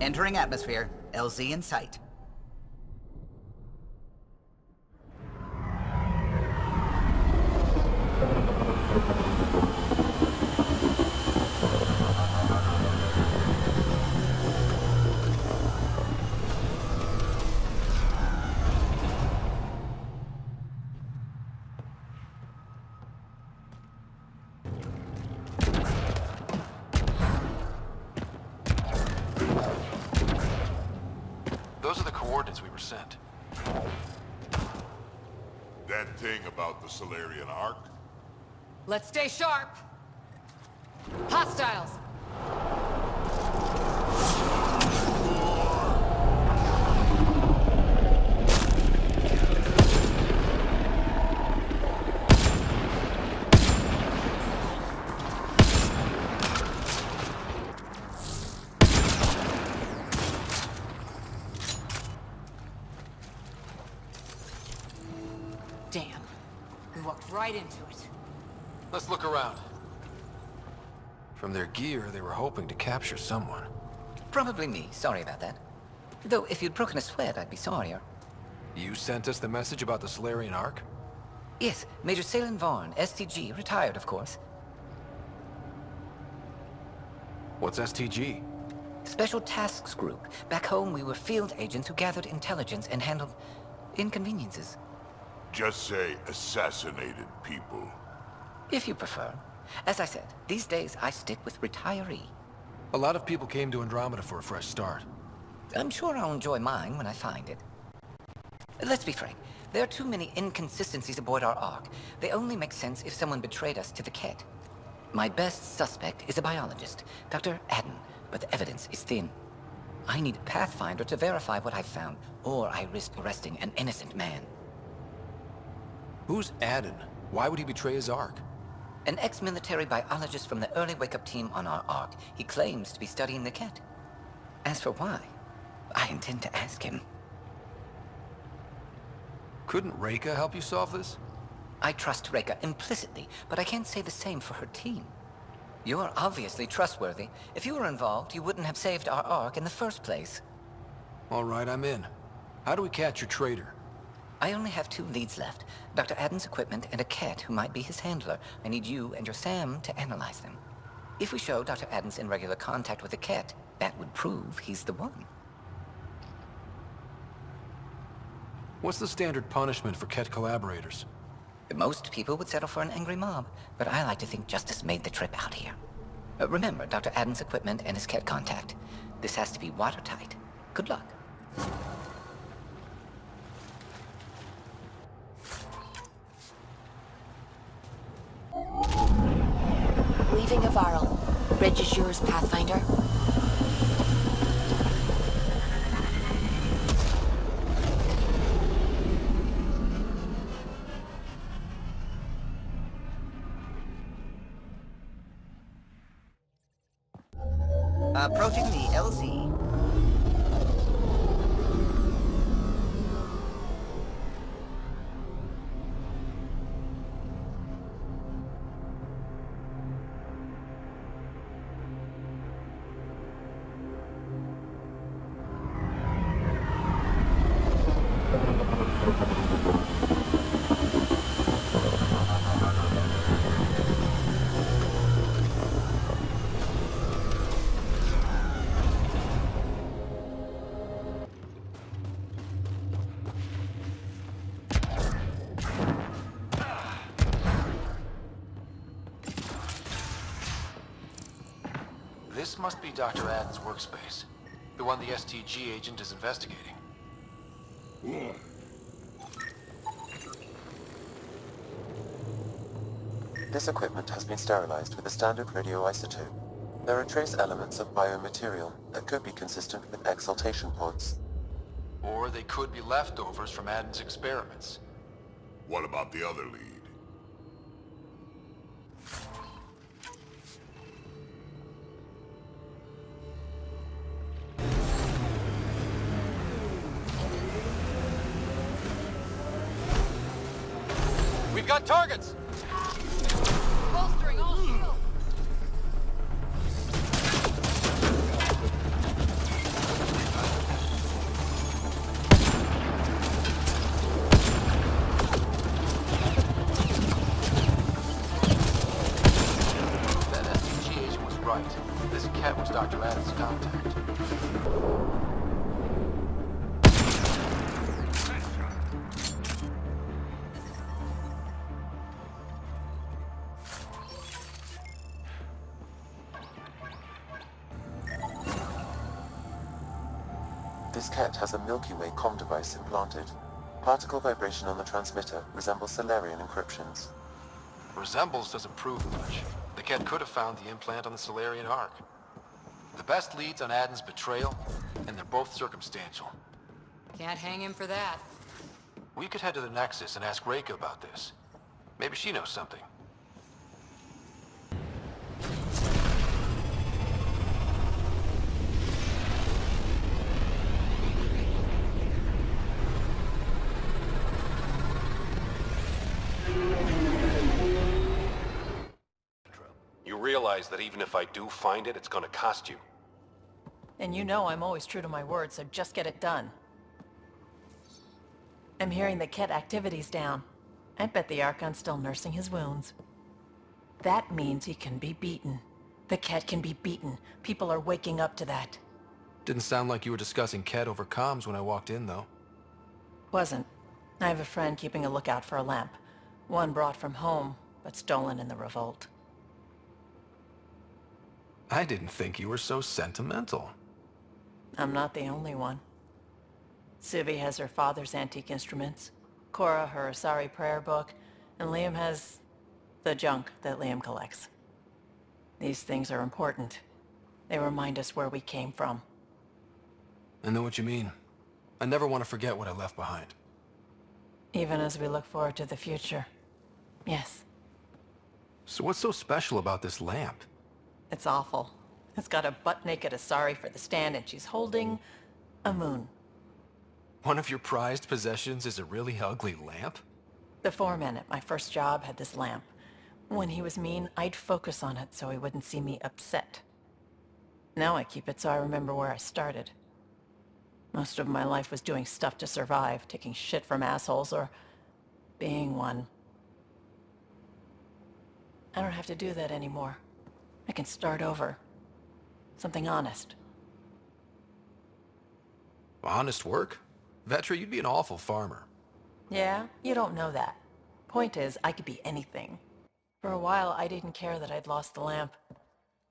Entering atmosphere. LZ in sight. Those are the coordinates we were sent. That thing about the Solarian Ark? Let's stay sharp! Hostiles! Damn. We walked right into it. Let's look around. From their gear, they were hoping to capture someone. Probably me. Sorry about that. Though, if you'd broken a sweat, I'd be sorrier. You sent us the message about the Solarian Ark? Yes, Major Salin Vaughn, STG, retired, of course. What's STG? Special Tasks Group. Back home, we were field agents who gathered intelligence and handled inconveniences. Just say assassinated people. If you prefer. As I said, these days I stick with retiree. A lot of people came to Andromeda for a fresh start. I'm sure I'll enjoy mine when I find it. Let's be frank. There are too many inconsistencies aboard our Ark. They only make sense if someone betrayed us to the Kett. My best suspect is a biologist, Dr. Adden, but the evidence is thin. I need a Pathfinder to verify what I've found, or I risk arresting an innocent man. Who's Adden? Why would he betray his Ark? An ex-military biologist from the early wake-up team on our Ark. He claims to be studying the Kett. As for why, I intend to ask him. Couldn't Reka help you solve this? I trust Reka implicitly, but I can't say the same for her team. You're obviously trustworthy. If you were involved, you wouldn't have saved our Ark in the first place. All right, I'm in. How do we catch your traitor? I only have 2 leads left. Dr. Adden's equipment and a Kett who might be his handler. I need you and your Sam to analyze them. If we show Dr. Adden's in regular contact with the Kett, that would prove he's the one. What's the standard punishment for Kett collaborators? Most people would settle for an angry mob, but I like to think justice made the trip out here. Remember Dr. Adden's equipment and his Kett contact. This has to be watertight. Good luck. Leaving Avarl. Bridge is yours, Pathfinder. Approaching the LZ. This must be Dr. Adden's workspace. The one the STG agent is investigating. This equipment has been sterilized with a standard radioisotope. There are trace elements of biomaterial that could be consistent with exaltation pods. Or they could be leftovers from Adden's experiments. What about the other lead? We've got targets! Bolstering all shields! Kett was Dr. Adams' contact. This Kett has a Milky Way comm device implanted. Particle vibration on the transmitter resembles Solarian encryptions. Resembles doesn't prove much. The Kett could have found the implant on the Solarian Ark. The best leads on Adam's betrayal, and they're both circumstantial. Can't hang him for that. We could head to the Nexus and ask Reika about this. Maybe she knows something. You realize that even if I do find it, it's gonna cost you. And you know I'm always true to my word, so just get it done. I'm hearing the Kett activity's down. I bet the Archon's still nursing his wounds. That means he can be beaten. The Kett can be beaten. People are waking up to that. Didn't sound like you were discussing Kett over comms when I walked in, though. Wasn't. I have a friend keeping a lookout for a lamp. One brought from home, but stolen in the revolt. I didn't think you were so sentimental. I'm not the only one. Civi has her father's antique instruments, Cora her Asari prayer book, and Liam has the junk that Liam collects. These things are important. They remind us where we came from. I know what you mean. I never want to forget what I left behind. Even as we look forward to the future. Yes. So what's so special about this lamp? It's awful. It's got a butt-naked Asari for the stand, and she's holding a moon. One of your prized possessions is a really ugly lamp? The foreman at my first job had this lamp. When he was mean, I'd focus on it so he wouldn't see me upset. Now I keep it so I remember where I started. Most of my life was doing stuff to survive, taking shit from assholes, or being one. I don't have to do that anymore. I can start over. Something honest. Honest work? Vetra, you'd be an awful farmer. Yeah, you don't know that. Point is, I could be anything. For a while, I didn't care that I'd lost the lamp.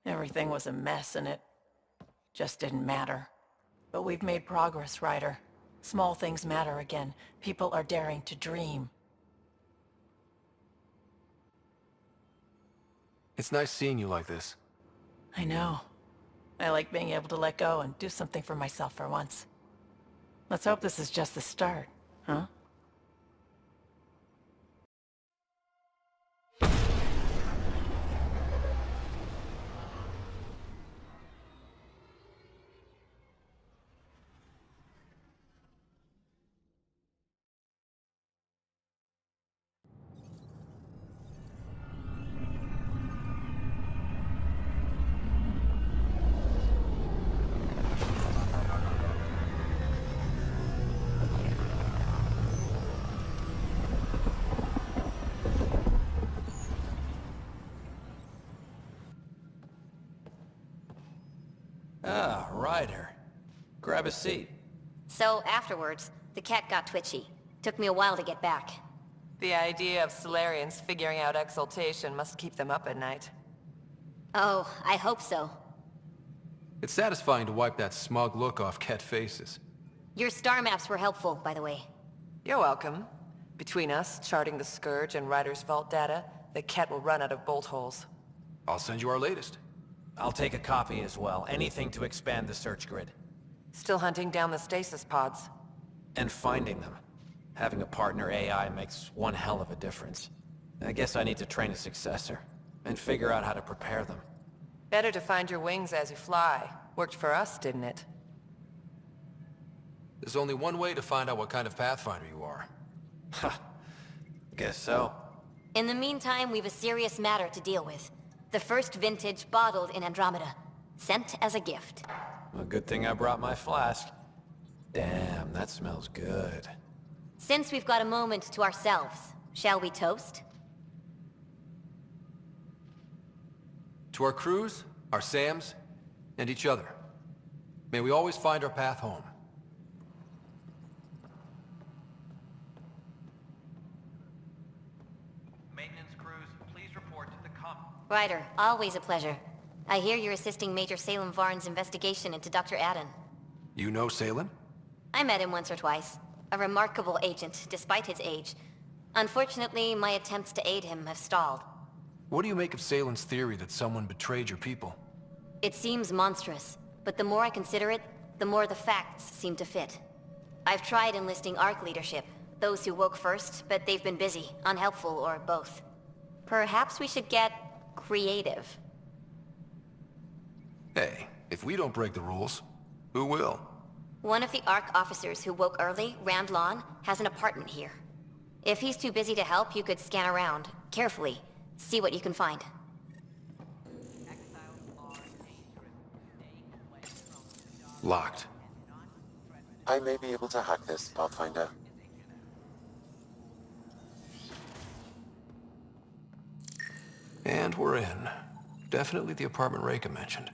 Everything was a mess, and it just didn't matter. But we've made progress, Ryder. Small things matter again. People are daring to dream. It's nice seeing you like this. I know. I like being able to let go and do something for myself for once. Let's hope this is just the start, huh? Ah, Ryder. Grab a seat. So afterwards, the cat got twitchy. Took me a while to get back. The idea of Solarians figuring out exaltation must keep them up at night. Oh, I hope so. It's satisfying to wipe that smug look off Kett faces. Your star maps were helpful, by the way. You're welcome. Between us, charting the Scourge and Ryder's vault data, the Kett will run out of bolt holes. I'll send you our latest. I'll take a copy as well. Anything to expand the search grid. Still hunting down the stasis pods. And finding them. Having a partner AI makes one hell of a difference. I guess I need to train a successor. And figure out how to prepare them. Better to find your wings as you fly. Worked for us, didn't it? There's only one way to find out what kind of Pathfinder you are. Ha. Guess so. In the meantime, we've a serious matter to deal with. The first vintage bottled in Andromeda. Sent as a gift. A good thing I brought my flask. Damn, that smells good. Since we've got a moment to ourselves, shall we toast? To our crews, our Sams, and each other. May we always find our path home. Maintenance crews, please report to the Ryder, always a pleasure. I hear you're assisting Major Salem Varn's investigation into Dr. Adden. You know Salem? I met him once or twice. A remarkable agent, despite his age. Unfortunately, my attempts to aid him have stalled. What do you make of Salem's theory that someone betrayed your people? It seems monstrous, but the more I consider it, the more the facts seem to fit. I've tried enlisting ARC leadership, those who woke first, but they've been busy, unhelpful, or both. Perhaps we should get creative. Hey, if we don't break the rules, who will? One of the ARC officers who woke early, Rand Lawn, has an apartment here. If he's too busy to help, you could scan around, carefully, see what you can find. Locked. I may be able to hack this, Pathfinder. And we're in. Definitely the apartment Reika mentioned.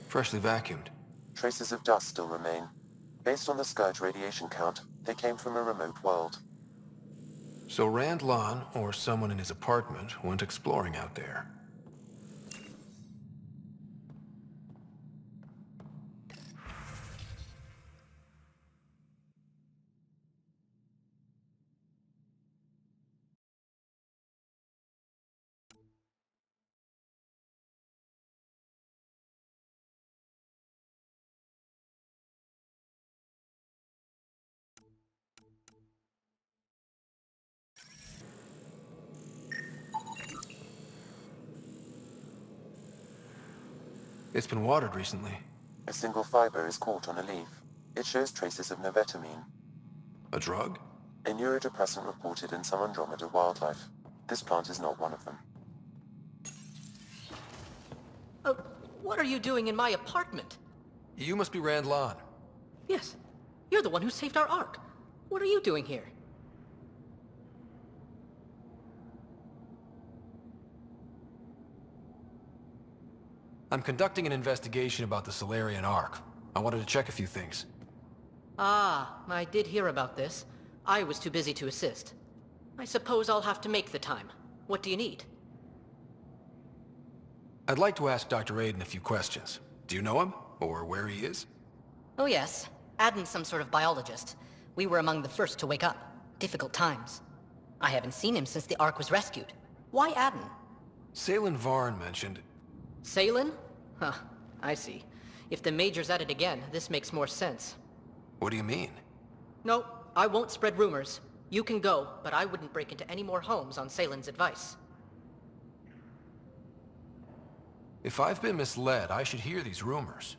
Freshly vacuumed. Traces of dust still remain. Based on the Scourge radiation count, they came from a remote world. So Rand Lawn, or someone in his apartment, went exploring out there. It's been watered recently. A single fiber is caught on a leaf. It shows traces of novetamine, A drug? a neurodepressant reported in some Andromeda wildlife. This plant is not one of them. What are you doing in my apartment? You must be Rand Lawn. Yes, you're the one who saved our Ark. What are you doing here? I'm conducting an investigation about the Solarian Ark. I wanted to check a few things. Ah, I did hear about this. I was too busy to assist. I suppose I'll have to make the time. What do you need? I'd like to ask Dr. Aiden a few questions. Do you know him? Or where he is? Oh yes, Adden's some sort of biologist. We were among the first to wake up. Difficult times. I haven't seen him since the Ark was rescued. Why Adden? Salem Varn mentioned... Salem? Huh, I see. If the Major's at it again, this makes more sense. What do you mean? No, I won't spread rumors. You can go, but I wouldn't break into any more homes on Salem's advice. If I've been misled, I should hear these rumors.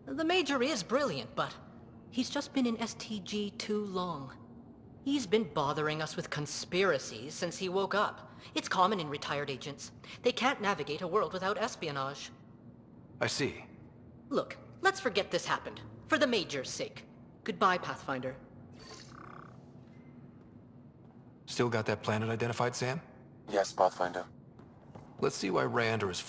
The Major is brilliant, but he's just been in STG too long. He's been bothering us with conspiracies since he woke up. It's common in retired agents. They can't navigate a world without espionage. I see. Look, let's forget this happened. For the Major's sake. Goodbye, Pathfinder. Still got that planet identified, Sam? Yes, Pathfinder. Let's see why Rand or his...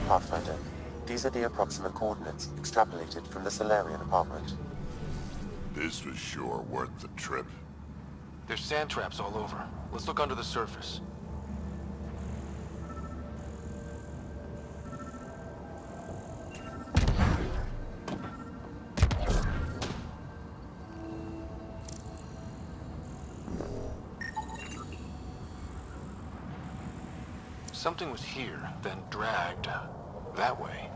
Pathfinder. These are the approximate coordinates extrapolated from the Solarian apartment. This was sure worth the trip. There's sand traps all over. Let's look under the surface. Something was here, then dragged that way.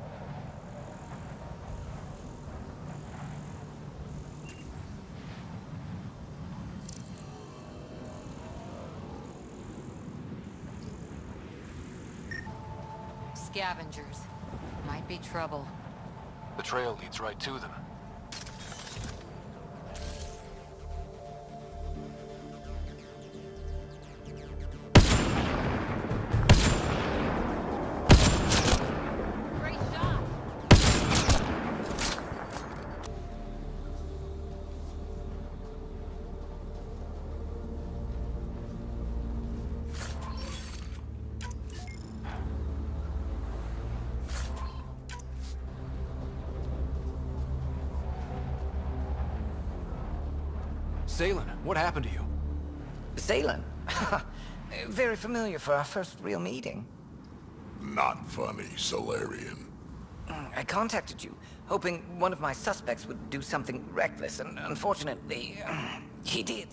Scavengers. Might be trouble. The trail leads right to them. Salen, what happened to you? Salen? Very familiar for our first real meeting. Not funny, Solarian. I contacted you, hoping one of my suspects would do something reckless, and unfortunately, he did.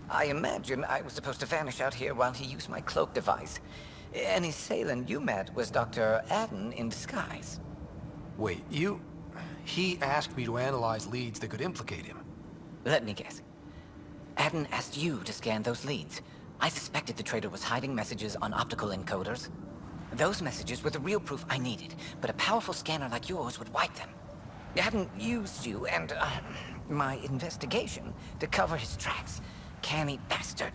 I imagine I was supposed to vanish out here while he used my cloak device. Any Salen you met was Dr. Adden in disguise. Wait, you... He asked me to analyze leads that could implicate him. Let me guess. Adden asked you to scan those leads. I suspected the traitor was hiding messages on optical encoders. Those messages were the real proof I needed, but a powerful scanner like yours would wipe them. Adden used you and, my investigation to cover his tracks. Canny bastard.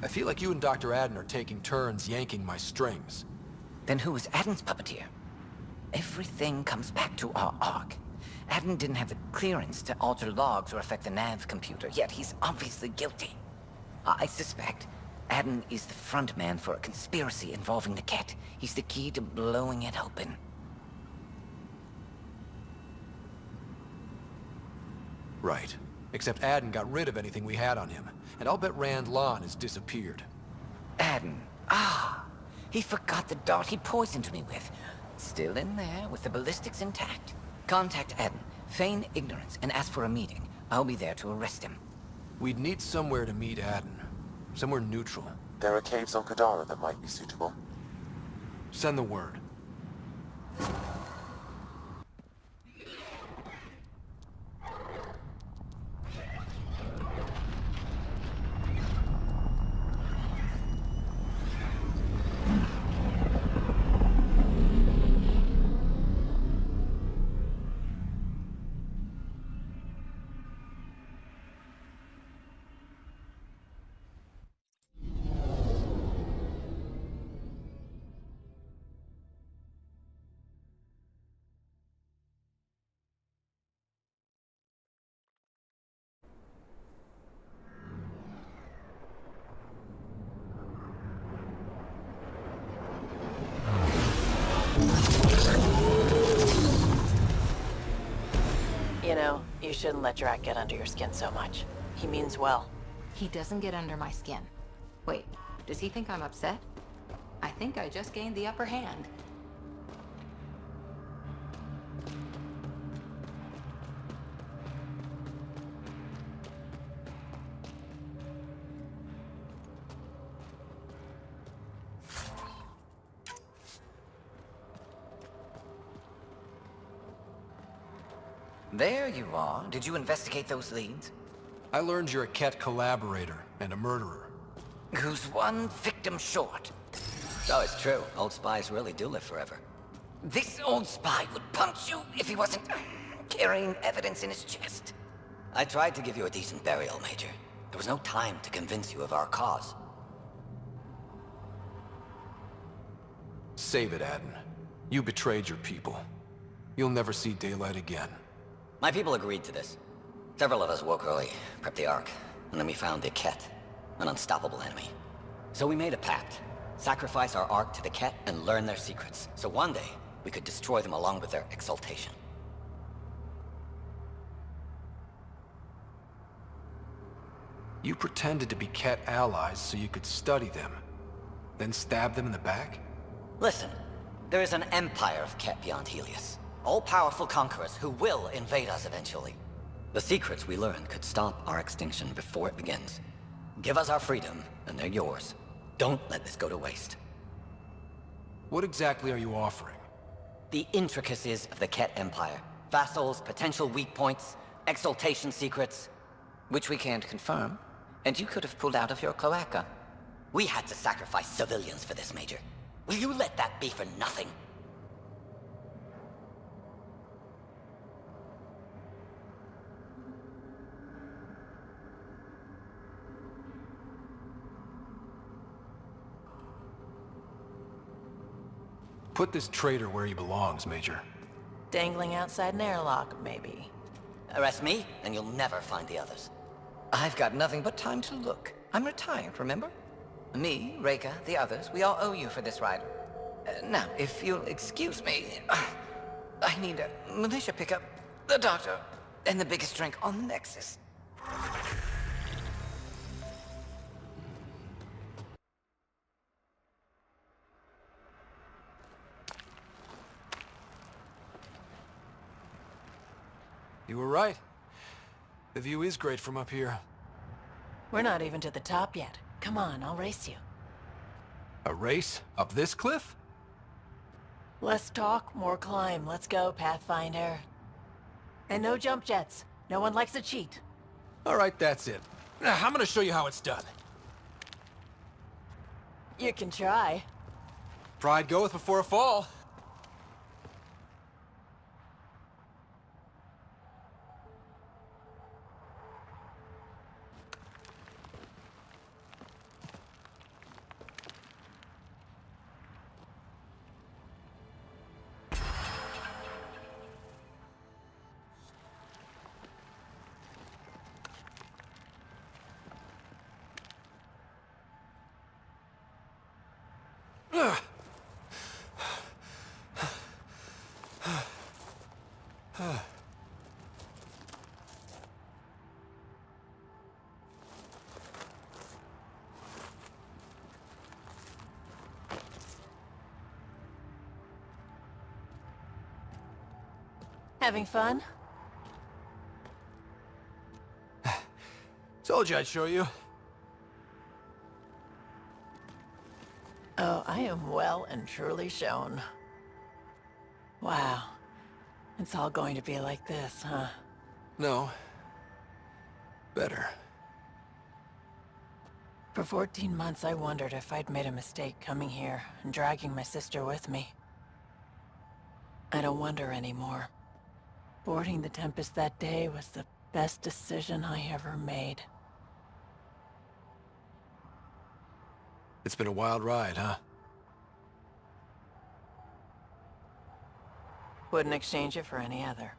I feel like you and Dr. Adden are taking turns yanking my strings. Then who was Adden's puppeteer? Everything comes back to our arc. Adden didn't have the clearance to alter logs or affect the nav computer, yet he's obviously guilty. I suspect Adden is the front man for a conspiracy involving the Kett. He's the key to blowing it open. Right. Except Adden got rid of anything we had on him, and I'll bet Rand Lon has disappeared. Adden. He forgot the dart he poisoned me with. Still in there, with the ballistics intact. Contact Adden, feign ignorance, and ask for a meeting. I'll be there to arrest him. We'd need somewhere to meet Adden. Somewhere neutral. There are caves on Kadara that might be suitable. Send the word. You know, you shouldn't let Drac get under your skin so much. He means well. He doesn't get under my skin. Wait, does he think I'm upset? I think I just gained the upper hand. There you are. Did you investigate those leads? I learned you're a Kett collaborator and a murderer. Who's one victim short? So it's true. Old spies really do live forever. This old spy would punch you if he wasn't carrying evidence in his chest. I tried to give you a decent burial, Major. There was no time to convince you of our cause. Save it, Adden. You betrayed your people. You'll never see daylight again. My people agreed to this. Several of us woke early, prepped the Ark, and then we found the Kett, an unstoppable enemy. So we made a pact. Sacrifice our Ark to the Kett and learn their secrets, so one day we could destroy them along with their exaltation. You pretended to be Kett allies so you could study them, then stab them in the back? Listen, there is an empire of Kett beyond Helios. All-powerful conquerors who will invade us eventually. The secrets we learn could stop our extinction before it begins. Give us our freedom, and they're yours. Don't let this go to waste. What exactly are you offering? The intricacies of the Kett Empire. Vassals, potential weak points, exaltation secrets. Which we can't confirm, and you could have pulled out of your cloaca. We had to sacrifice civilians for this, Major. Will you let that be for nothing? Put this traitor where he belongs, Major. Dangling outside an airlock, maybe. Arrest me, and you'll never find the others. I've got nothing but time to look. I'm retired, remember? Me, Reika, the others, we all owe you for this ride. Now, if you'll excuse me, I need a militia pickup, the doctor, and the biggest drink on the Nexus. You were right. The view is great from up here. We're not even to the top yet. Come on, I'll race you. A race? Up this cliff? Less talk, more climb. Let's go, Pathfinder. And no jump jets. No one likes a cheat. All right, that's it. Now, I'm gonna show you how it's done. You can try. Pride goeth before a fall. Having fun? Told you I'd show you. Oh, I am well and truly shown. Wow. It's all going to be like this, huh? No. Better. For 14 months, I wondered if I'd made a mistake coming here and dragging my sister with me. I don't wonder anymore. Boarding the Tempest that day was the best decision I ever made. It's been a wild ride, huh? Wouldn't exchange it for any other.